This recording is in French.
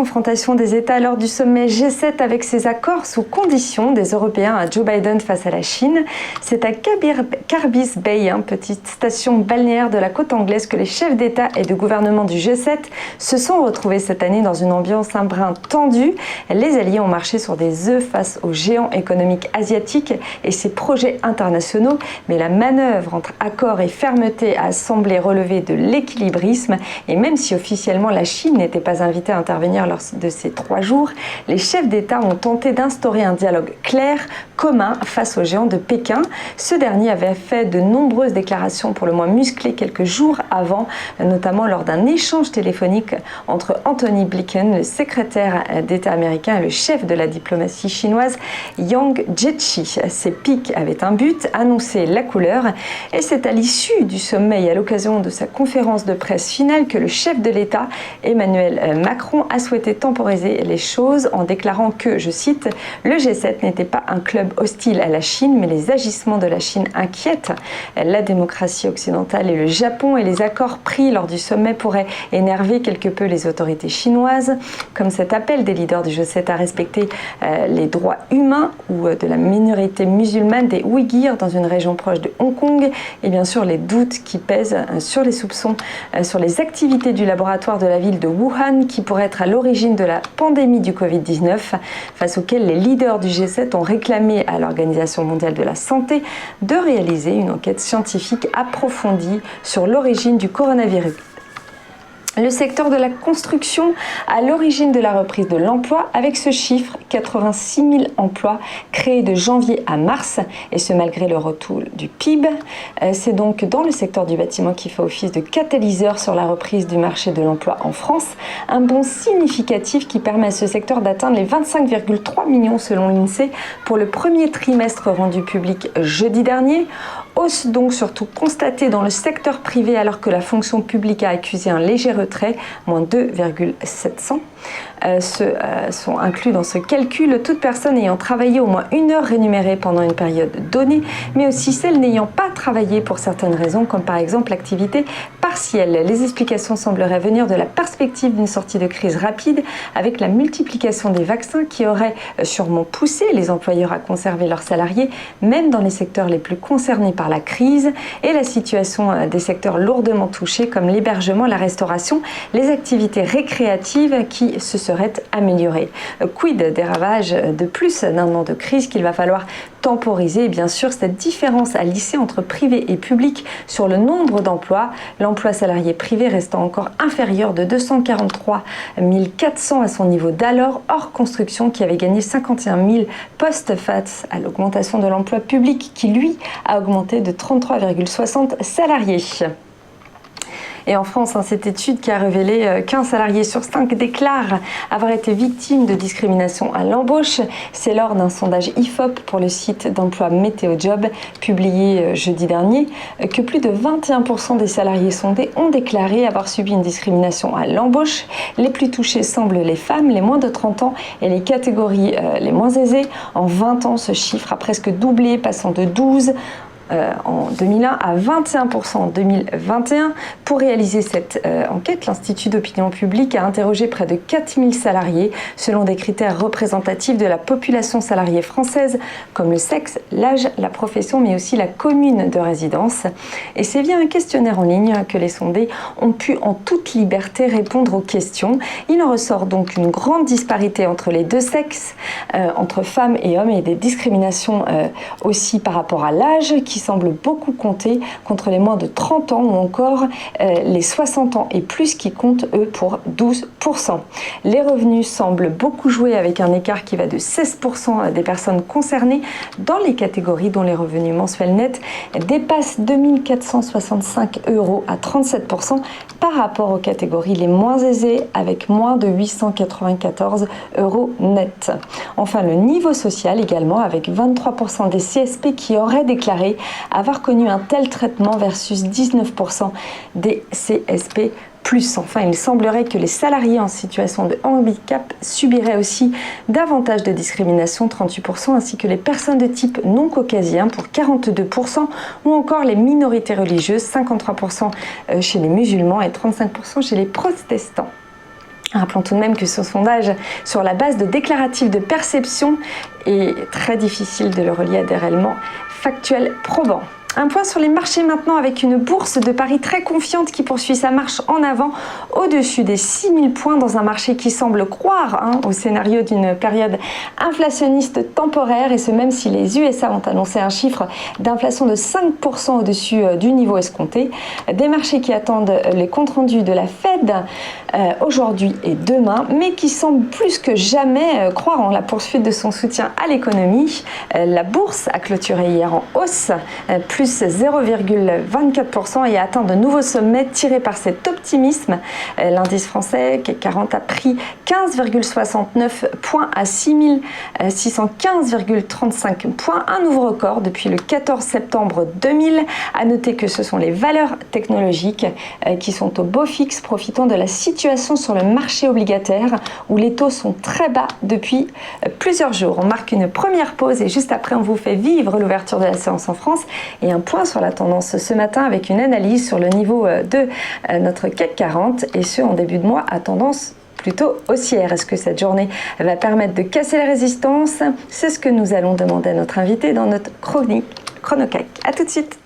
confrontation des États lors du sommet G7 avec ses accords sous conditions des Européens à Joe Biden face à la Chine. C'est à Carbis Bay, petite station balnéaire de la côte anglaise, que les chefs d'État et de gouvernement du G7 se sont retrouvés cette année dans une ambiance un brin tendue. Les alliés ont marché sur des œufs face aux géants économiques asiatiques et ses projets internationaux, mais la manœuvre entre accord et fermeté a semblé relever de l'équilibrisme. Et même si officiellement la Chine n'était pas invitée à intervenir lors de ces 3 jours, les chefs d'État ont tenté d'instaurer un dialogue clair, commun face aux géants de Pékin. Ce dernier avait fait de nombreuses déclarations pour le moins musclées quelques jours avant, notamment lors d'un échange téléphonique entre Anthony Blinken, le secrétaire d'État américain, et le chef de la diplomatie chinoise, Yang Jiechi. Ces pics avaient un but, annoncer la couleur, et c'est à l'issue du sommet et à l'occasion de sa conférence de presse finale que le chef de l'État, Emmanuel Macron, a souhaité temporiser les choses en déclarant que, je cite, « Le G7 n'était pas un club hostile à la Chine, mais les agissements de la Chine inquiètent la démocratie occidentale et le Japon, et les accords pris lors du sommet pourraient énerver quelque peu les autorités chinoises, comme cet appel des leaders du G7 à respecter les droits humains ou de la minorité musulmane des Ouïghirs dans une région proche de Hong Kong, et bien sûr les doutes qui pèsent sur les soupçons sur les activités du laboratoire de la ville de Wuhan qui pourrait être à l'origine de la pandémie du Covid-19, face auquel les leaders du G7 ont réclamé à l'Organisation mondiale de la santé de réaliser une enquête scientifique approfondie sur l'origine du coronavirus. Le secteur de la construction à l'origine de la reprise de l'emploi, avec ce chiffre, 86 000 emplois créés de janvier à mars, et ce malgré le retour du PIB. C'est donc dans le secteur du bâtiment qui fait office de catalyseur sur la reprise du marché de l'emploi en France, un bond significatif qui permet à ce secteur d'atteindre les 25,3 millions selon l'INSEE pour le premier trimestre rendu public jeudi dernier. Hausse donc surtout constatée dans le secteur privé alors que la fonction publique a accusé un léger retrait, moins 2,700. Sont inclus dans ce calcul toute personne ayant travaillé au moins 1 heure rémunérée pendant une période donnée, mais aussi celle n'ayant pas travaillé pour certaines raisons, comme par exemple l'activité partielle. Les explications sembleraient venir de la perspective d'une sortie de crise rapide avec la multiplication des vaccins qui aurait sûrement poussé les employeurs à conserver leurs salariés, même dans les secteurs les plus concernés par la crise, et la situation des secteurs lourdement touchés comme l'hébergement, la restauration, les activités récréatives qui se seraient améliorées. Quid des ravages de plus d'un an de crise qu'il va falloir temporiser, et bien sûr cette différence à lisser entre privé et public sur le nombre d'emplois, l'emploi salarié privé restant encore inférieur de 243 400 à son niveau d'alors, hors construction qui avait gagné 51 000 postes face à l'augmentation de l'emploi public qui lui a augmenté de 33,60 salariés. Et en France, cette étude qui a révélé qu'un salarié sur 5 déclare avoir été victime de discrimination à l'embauche. C'est lors d'un sondage IFOP pour le site d'emploi Météo-Job publié jeudi dernier que plus de 21% des salariés sondés ont déclaré avoir subi une discrimination à l'embauche. Les plus touchés semblent les femmes, les moins de 30 ans et les catégories les moins aisées. En 20 ans, ce chiffre a presque doublé, passant de 12% en 2001 à 21% en 2021. Pour réaliser cette enquête, l'Institut d'opinion publique a interrogé près de 4000 salariés selon des critères représentatifs de la population salariée française comme le sexe, l'âge, la profession mais aussi la commune de résidence. Et c'est via un questionnaire en ligne que les sondés ont pu en toute liberté répondre aux questions. Il en ressort donc une grande disparité entre les deux sexes, entre femmes et hommes, et des discriminations aussi par rapport à l'âge qui semble beaucoup compter contre les moins de 30 ans ou encore les 60 ans et plus qui comptent eux pour 12%. Les revenus semblent beaucoup jouer avec un écart qui va de 16% des personnes concernées dans les catégories dont les revenus mensuels nets dépassent 2 465 € à 37% par rapport aux catégories les moins aisées avec moins de 894 € net. Enfin, le niveau social également avec 23% des CSP qui auraient déclaré avoir connu un tel traitement versus 19% des CSP+. Enfin, il semblerait que les salariés en situation de handicap subiraient aussi davantage de discrimination, 38%, ainsi que les personnes de type non caucasien pour 42%, ou encore les minorités religieuses, 53% chez les musulmans et 35% chez les protestants. Rappelons tout de même que ce sondage, sur la base de déclaratifs de perception, est très difficile de le relier à des éléments factuels probants. Un point sur les marchés maintenant avec une bourse de Paris très confiante qui poursuit sa marche en avant au-dessus des 6000 points dans un marché qui semble croire au scénario d'une période inflationniste temporaire, et ce même si les USA ont annoncé un chiffre d'inflation de 5% au-dessus du niveau escompté. Des marchés qui attendent les comptes rendus de la Fed aujourd'hui et demain, mais qui semblent plus que jamais croire en la poursuite de son soutien à l'économie. La bourse a clôturé hier en hausse, plus 0,24% et a atteint de nouveaux sommets tirés par cet optimisme. L'indice français CAC 40 a pris 15,69 points à 6615,35 points, un nouveau record depuis le 14 septembre 2000. À noter que ce sont les valeurs technologiques qui sont au beau fixe, profitant de la situation sur le marché obligataire où les taux sont très bas depuis plusieurs jours. On marque une première pause et juste après on vous fait vivre l'ouverture de la séance en France et un point sur la tendance ce matin avec une analyse sur le niveau de notre CAC 40 et ce en début de mois à tendance plutôt haussière. Est-ce que cette journée va permettre de casser les résistances? C'est ce que nous allons demander à notre invité dans notre chronique ChronoCAC. A tout de suite.